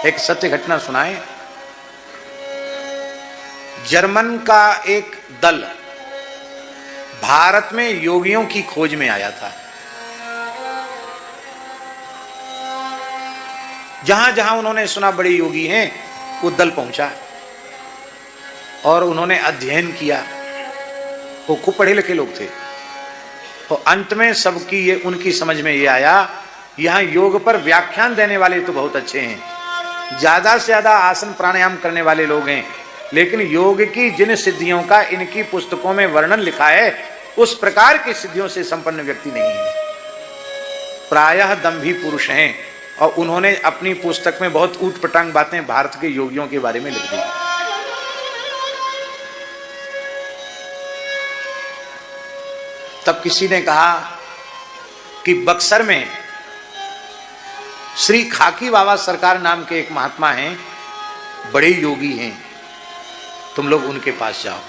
एक सत्य घटना सुनाए। जर्मन का एक दल भारत में योगियों की खोज में आया था। जहां जहां उन्होंने सुना बड़े योगी हैं, वो दल पहुंचा और उन्होंने अध्ययन किया। वो खूब पढ़े लिखे लोग थे। और अंत में सबकी ये उनकी समझ में ये आया, यहां योग पर व्याख्यान देने वाले तो बहुत अच्छे हैं, ज्यादा से ज्यादा आसन प्राणायाम करने वाले लोग हैं, लेकिन योग की जिन सिद्धियों का इनकी पुस्तकों में वर्णन लिखा है, उस प्रकार की सिद्धियों से संपन्न व्यक्ति नहीं है। प्रायः दंभी पुरुष हैं। और उन्होंने अपनी पुस्तक में बहुत ऊटपटांग बातें भारत के योगियों के बारे में लिख दी। तब किसी ने कहा कि बक्सर में श्री खाकी बाबा सरकार नाम के एक महात्मा हैं, बड़े योगी हैं, तुम लोग उनके पास जाओ।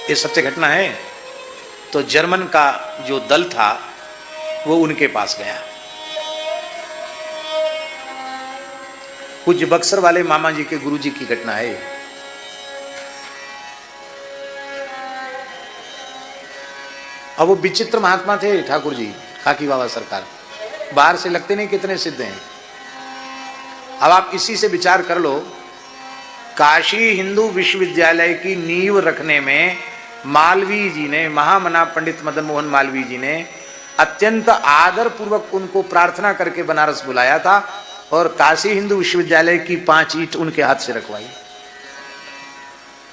ये सत्य घटना है। तो जर्मन का जो दल था वो उनके पास गया। कुछ बक्सर वाले मामा जी के गुरु जी की घटना है। अब वो विचित्र महात्मा थे ठाकुर जी, खाकी बाबा सरकार, बाहर से लगते नहीं कितने सिद्ध हैं। अब आप इसी से विचार कर लो, काशी हिंदू विश्वविद्यालय की नींव रखने में मालवीय जी ने, महामना पंडित मदन मोहन मालवीय जी ने अत्यंत आदर पूर्वक उनको प्रार्थना करके बनारस बुलाया था और काशी हिंदू विश्वविद्यालय की 5 ईंट उनके हाथ से रखवाई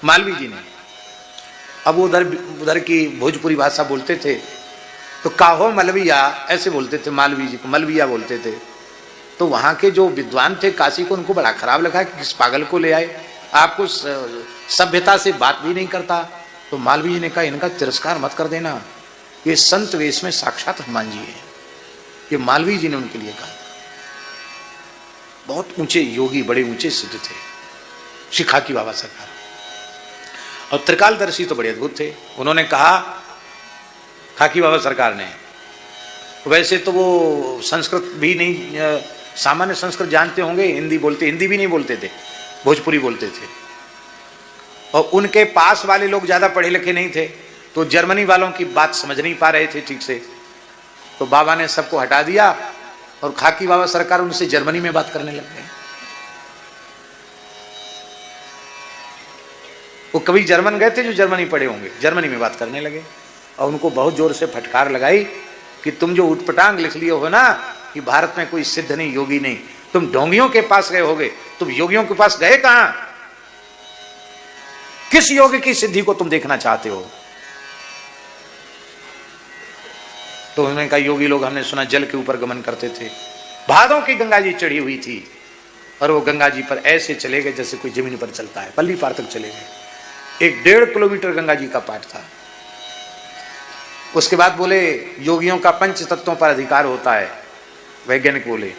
मालवीय जी ने। अब वो उधर की भोजपुरी भाषा बोलते थे, तो काहो मलविया ऐसे बोलते थे, मालवीय जी को मलविया बोलते थे। तो वहां के जो विद्वान थे काशी को, उनको बड़ा खराब लगा कि किस पागल को ले आए, आपको सभ्यता से बात भी नहीं करता। तो मालवीय जी ने कहा, इनका तिरस्कार मत कर देना, ये संत वेश में साक्षात हनुमान जी है। ये मालवीय जी ने उनके लिए कहा। बहुत ऊंचे योगी, बड़े ऊंचे सिद्ध थे श्री खाकी बाबा सरकार। और त्रिकालदर्शी तो बड़े अद्भुत थे। उन्होंने कहा खाकी बाबा सरकार ने, वैसे तो वो संस्कृत भी नहीं, सामान्य संस्कृत जानते होंगे, हिंदी बोलते, हिंदी भी नहीं बोलते थे, भोजपुरी बोलते थे। और उनके पास वाले लोग ज्यादा पढ़े लिखे नहीं थे, तो जर्मनी वालों की बात समझ नहीं पा रहे थे ठीक से। तो बाबा ने सबको हटा दिया और खाकी बाबा सरकार उनसे जर्मनी में बात करने लग गए। वो कभी जर्मन गए थे जो जर्मनी पढ़े होंगे, जर्मनी में बात करने लगे। और उनको बहुत जोर से फटकार लगाई कि तुम जो उटपटांग लिख लिए हो ना कि भारत में कोई सिद्ध नहीं, योगी नहीं, तुम ढोंगियों के पास गए होगे, तुम योगियों के पास गए कहां? किस योग की सिद्धि को तुम देखना चाहते हो? तो उन्होंने कहा, योगी लोग हमने सुना जल के ऊपर गमन करते थे, भादों की गंगा जी चढ़ी हुई थी और वो गंगा जी पर ऐसे चले गए जैसे कोई जमीन पर चलता है, पल्ली पार तक चले गए। 1.5 किलोमीटर गंगा जी का पाठ था। उसके बाद बोले योगियों का 5 तत्वों पर अधिकार होता है, वैज्ञानिक बोले।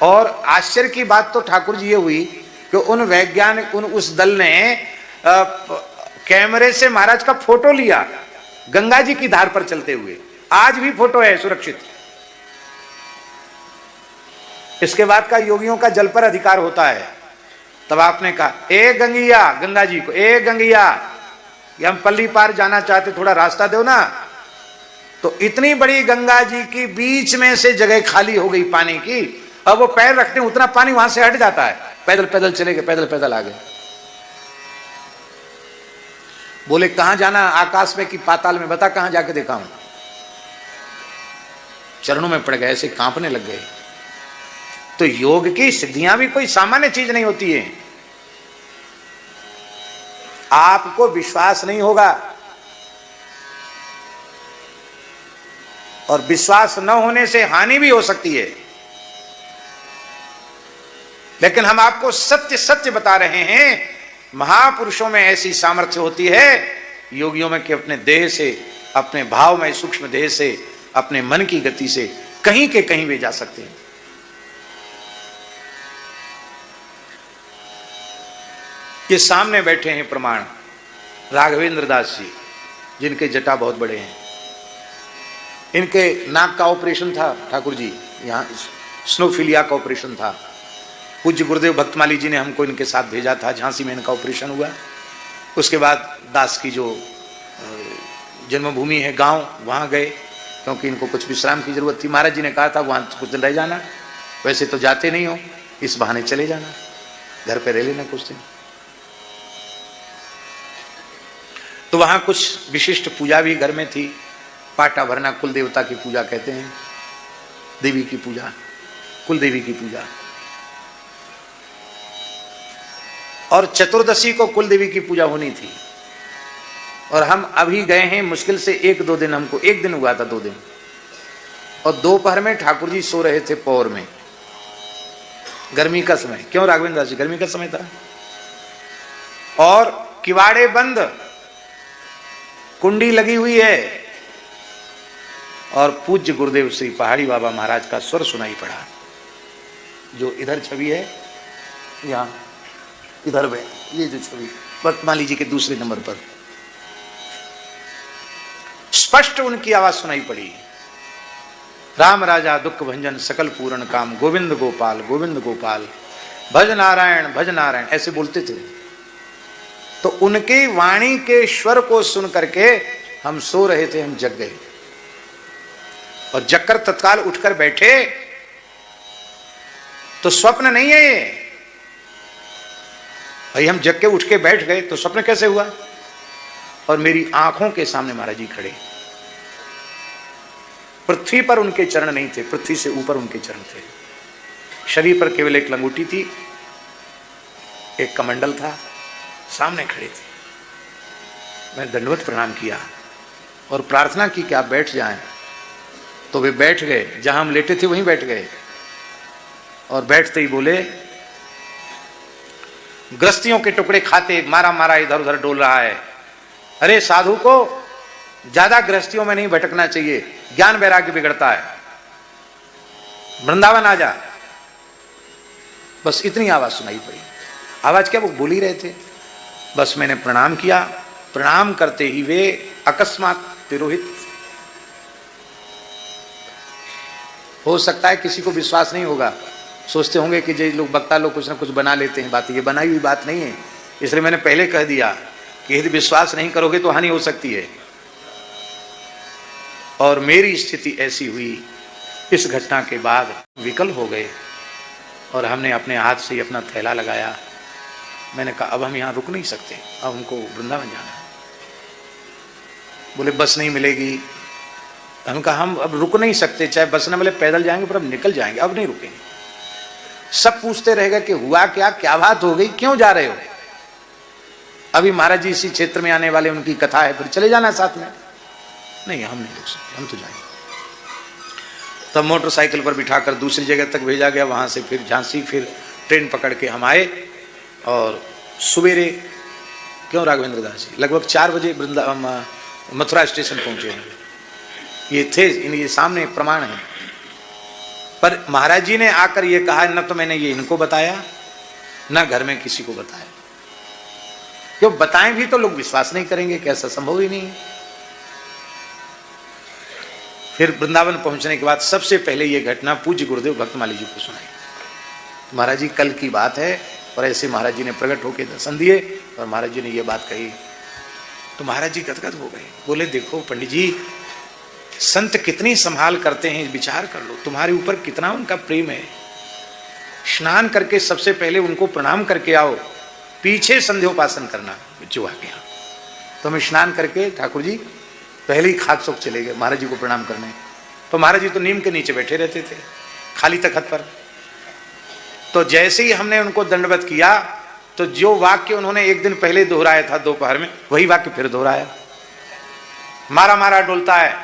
और आश्चर्य की बात तो ठाकुर जी ये हुई कि उन वैज्ञानिक, उस दल ने कैमरे से महाराज का फोटो लिया गंगा जी की धार पर चलते हुए। आज भी फोटो है सुरक्षित। इसके बाद का योगियों का जल पर अधिकार होता है। तब आपने कहा, ए गंगिया, गंगा जी को, ए गंगिया, ये हम पल्ली पार जाना चाहते, थोड़ा रास्ता दो ना। तो इतनी बड़ी गंगा जी की बीच में से जगह खाली हो गई पानी की। अब वो पैर रखते हैं, उतना पानी वहां से हट जाता है। पैदल पैदल चले गए, पैदल पैदल आ गए। बोले कहां जाना, आकाश में कि पाताल में, बता कहां जाके देखा हूं। चरणों में पड़ गए, ऐसे कांपने लग गए। तो योग की सिद्धियां भी कोई सामान्य चीज नहीं होती है। आपको विश्वास नहीं होगा, और विश्वास न होने से हानि भी हो सकती है। लेकिन हम आपको सत्य सत्य बता रहे हैं, महापुरुषों में ऐसी सामर्थ्य होती है, योगियों में कि अपने देह से, अपने भाव में, सूक्ष्म देह से, अपने मन की गति से कहीं के कहीं वे जा सकते हैं। ये सामने बैठे हैं प्रमाण, राघवेंद्र दास जी, जिनके जटा बहुत बड़े हैं। इनके नाक का ऑपरेशन था ठाकुर जी, यहाँ स्नोफिलिया का ऑपरेशन था, पूज्य गुरुदेव भक्तमाली जी ने हमको इनके साथ भेजा था, झांसी में इनका ऑपरेशन हुआ। उसके बाद दास की जो जन्मभूमि है गांव, वहाँ गए क्योंकि इनको कुछ विश्राम की जरूरत थी। महाराज जी ने कहा था वहाँ कुछ दिन रह जाना, वैसे तो जाते नहीं हो, इस बहाने चले जाना, घर पे रह लेना कुछ दिन। तो वहाँ कुछ विशिष्ट पूजा भी घर में थी। पाटा भरना, कुल देवता की पूजा कहते हैं, देवी की पूजा, कुल देवी की पूजा। और चतुर्दशी को कुल देवी की पूजा होनी थी। और हम अभी गए हैं, मुश्किल से 1-2 दिन, हमको 1 दिन हुआ था, 2 दिन। और दोपहर में ठाकुर जी सो रहे थे पौर में, गर्मी का समय। क्यों राघवेंद्र जी? गर्मी का समय था और किवाड़े बंद, कुंडी लगी हुई है, और पूज्य गुरुदेव श्री पहाड़ी बाबा महाराज का स्वर सुनाई पड़ा। जो इधर छवि है, यहाँ इधर में ये जो छवि भक्तमाली जी के दूसरे नंबर पर स्पष्ट उनकी आवाज सुनाई पड़ी। राम राजा दुख भंजन सकल पूर्ण काम, गोविंद गोपाल गोविंद गोपाल, भज नारायण भज नारायण, ऐसे बोलते थे। तो उनकी वाणी के स्वर को सुन करके हम सो रहे थे, हम जग गए और जगकर तत्काल उठकर बैठे। तो स्वप्न नहीं है ये भाई, हम जग के उठ के बैठ गए तो स्वप्न कैसे हुआ? और मेरी आंखों के सामने महाराज जी खड़े। पृथ्वी पर उनके चरण नहीं थे, पृथ्वी से ऊपर उनके चरण थे। शरीर पर केवल एक लंगोटी थी, एक कमंडल था, सामने खड़े थे। मैं दंडवत प्रणाम किया और प्रार्थना की कि आप बैठ जाएं। तो वे बैठ गए, जहां हम लेटे थे वहीं बैठ गए। और बैठते ही बोले, ग्रस्तियों के टुकड़े खाते मारा मारा इधर उधर डोल रहा है। अरे साधु को ज्यादा गृहस्थियों में नहीं भटकना चाहिए, ज्ञान वैराग्य बिगड़ता है, वृंदावन आ जा। बस इतनी आवाज सुनाई पड़ी। आवाज क्या? वो बोल ही रहे थे। बस मैंने प्रणाम किया। प्रणाम करते ही वे अकस्मात तिरोहित। हो सकता है किसी को विश्वास नहीं होगा, सोचते होंगे कि जो लोग वक्ता लोग कुछ ना कुछ बना लेते हैं बात। ये बनाई हुई बात नहीं है, इसलिए मैंने पहले कह दिया कि यदि विश्वास नहीं करोगे तो हानि हो सकती है। और मेरी स्थिति ऐसी हुई, इस घटना के बाद विकल हो गए और हमने अपने हाथ से ही अपना थैला लगाया। मैंने कहा अब हम यहाँ रुक नहीं सकते, अब हमको वृंदावन जाना है। बोले बस नहीं मिलेगी। हम कहा हम अब रुक नहीं सकते, चाहे बस न मिले पैदल जाएंगे, पर अब निकल जाएंगे, अब नहीं रुकेंगे। सब पूछते रहेगा कि हुआ क्या, क्या बात हो गई, क्यों जा रहे हो? अभी महाराज जी इसी क्षेत्र में आने वाले, उनकी कथा है, फिर चले जाना साथ में। नहीं, हम नहीं रुक सकते, हम तो जाएंगे। तब मोटरसाइकिल पर बिठाकर दूसरी जगह तक भेजा गया, वहां से फिर झांसी, फिर ट्रेन पकड़ के हम आए। और सवेरे, क्यों राघवेंद्र दास जी, लगभग 4 बजे मथुरा स्टेशन पहुंचे होंगे। ये थे, ये सामने प्रमाण है। पर महाराज जी ने आकर ये कहा, न तो मैंने ये इनको बताया, न घर में किसी को बताया। क्यों बताएं भी तो लोग विश्वास नहीं करेंगे, कैसा संभव ही नहीं है। फिर वृंदावन पहुंचने के बाद सबसे पहले ये घटना पूज्य गुरुदेव भक्तमाली जी को सुनाई। महाराज जी कल की बात है, और ऐसे महाराज जी ने प्रकट होकर दर्शन दिए और महाराज जी ने ये बात कही। तो महाराज जी गदगद हो गए। बोले देखो पंडित जी, संत कितनी संभाल करते हैं, विचार कर लो, तुम्हारे ऊपर कितना उनका प्रेम है। स्नान करके सबसे पहले उनको प्रणाम करके आओ, पीछे संध्योपासन करना जो आ गया। तो हम स्नान करके ठाकुर जी पहले ही खाक सोक चले गए महाराज जी को प्रणाम करने। तो महाराज जी तो नीम के नीचे बैठे रहते थे, खाली तखत पर। तो जैसे ही हमने उनको दंडवत किया, तो जो वाक्य उन्होंने एक दिन पहले दोहराया था दोपहर में, वही वाक्य फिर दोहराया। मारा मारा डोलता है,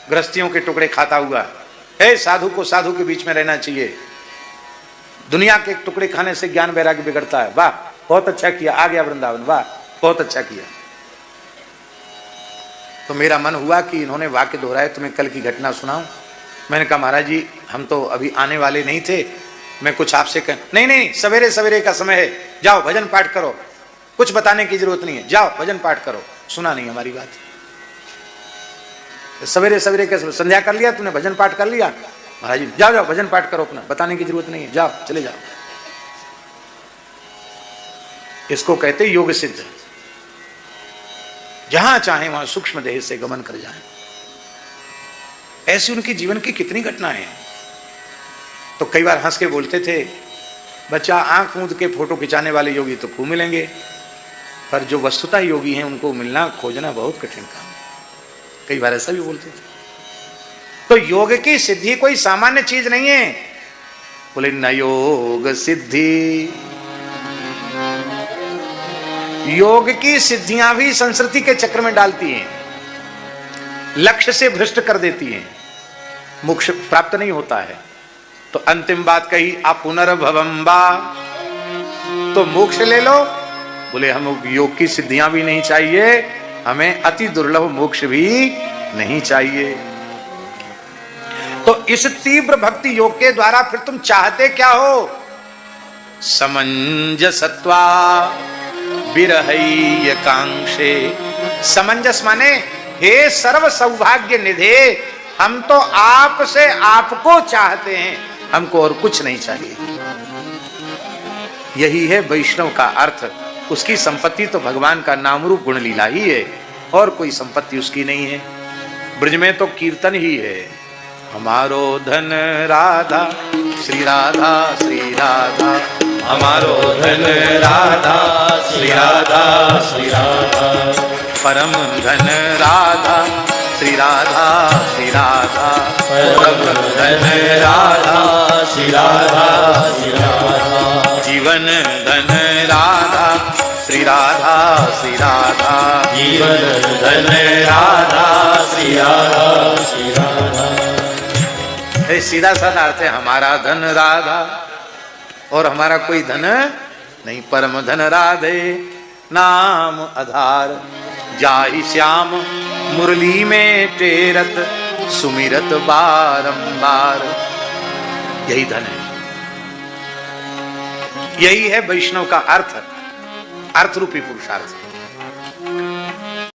गृहस्थियों के टुकड़े खाता हुआ है, साधु को साधु के बीच में रहना चाहिए, दुनिया के टुकड़े खाने से ज्ञान वैराग्य बिगड़ता है। वाह, बहुत अच्छा किया, आ गया वृंदावन, वाह बहुत अच्छा किया। तो मेरा मन हुआ कि इन्होंने वाक्य दोहराए, तुम्हें कल की घटना सुनाऊं। मैंने कहा महाराज जी हम तो अभी आने वाले नहीं थे, मैं कुछ आपसे कह। नहीं नहीं, सवेरे सवेरे का समय है, जाओ भजन पाठ करो, कुछ बताने की जरूरत नहीं है, जाओ भजन पाठ करो। सुना नहीं हमारी बात। सवेरे सवेरे का संध्या कर लिया तुमने, भजन पाठ कर लिया। महाराज जी जाओ जाओ भजन पाठ करो अपना, बताने की जरूरत नहीं है, जाओ चले जाओ। इसको कहते योग सिद्ध। जहां चाहे वहां सूक्ष्म देह से गमन कर जाएं। ऐसी उनकी जीवन की कितनी घटनाएं हैं। तो कई बार हंस के बोलते थे, बच्चा आंख मूंद के फोटो खिंचाने वाले योगी तो खूब मिलेंगे, पर जो वस्तुतः योगी हैं उनको मिलना खोजना बहुत कठिन काम है। कई बार ऐसा भी बोलते थे। तो योग की सिद्धि कोई सामान्य चीज नहीं है। बोले न योग सिद्धि, योग की सिद्धियां भी संस्कृति के चक्र में डालती हैं, लक्ष्य से भ्रष्ट कर देती हैं, मोक्ष प्राप्त नहीं होता है। तो अंतिम बात कही, अपुनर्भवम वा, तो मोक्ष ले लो। बोले हम योग की सिद्धियां भी नहीं चाहिए, हमें अति दुर्लभ मोक्ष भी नहीं चाहिए। तो इस तीव्र भक्ति योग के द्वारा फिर तुम चाहते क्या हो? समंजसत्वा विरहय कांक्षे। समंजस माने हे सर्व सौभाग्य निधे, हम तो आपसे आपको चाहते हैं, हमको और कुछ नहीं चाहिए। यही है वैष्णव का अर्थ। उसकी संपत्ति तो भगवान का नाम रूप गुण लीला ही है, और कोई संपत्ति उसकी नहीं है। ब्रज में तो कीर्तन ही है, हमारो धन राधा श्री राधा श्री राधा, हमारो धन राधा श्री राधा श्री राधा, परम धन राधा श्री राधा श्री राधा, परम धन राधा श्री राधा श्री राधा, जीवन धन राधा श्री राधा श्री राधा, जीवन धन राधा श्री राधा श्री राधा। सीधा साधा अर्थ है, हमारा धन राधा और हमारा कोई धन नहीं। परम धन राधे नाम आधार, जाहि श्याम मुरली में टेरत, सुमिरत बारंबार। यही धन है, यही है वैष्णव का अर्थ, अर्थ रूपी पुरुषार्थ।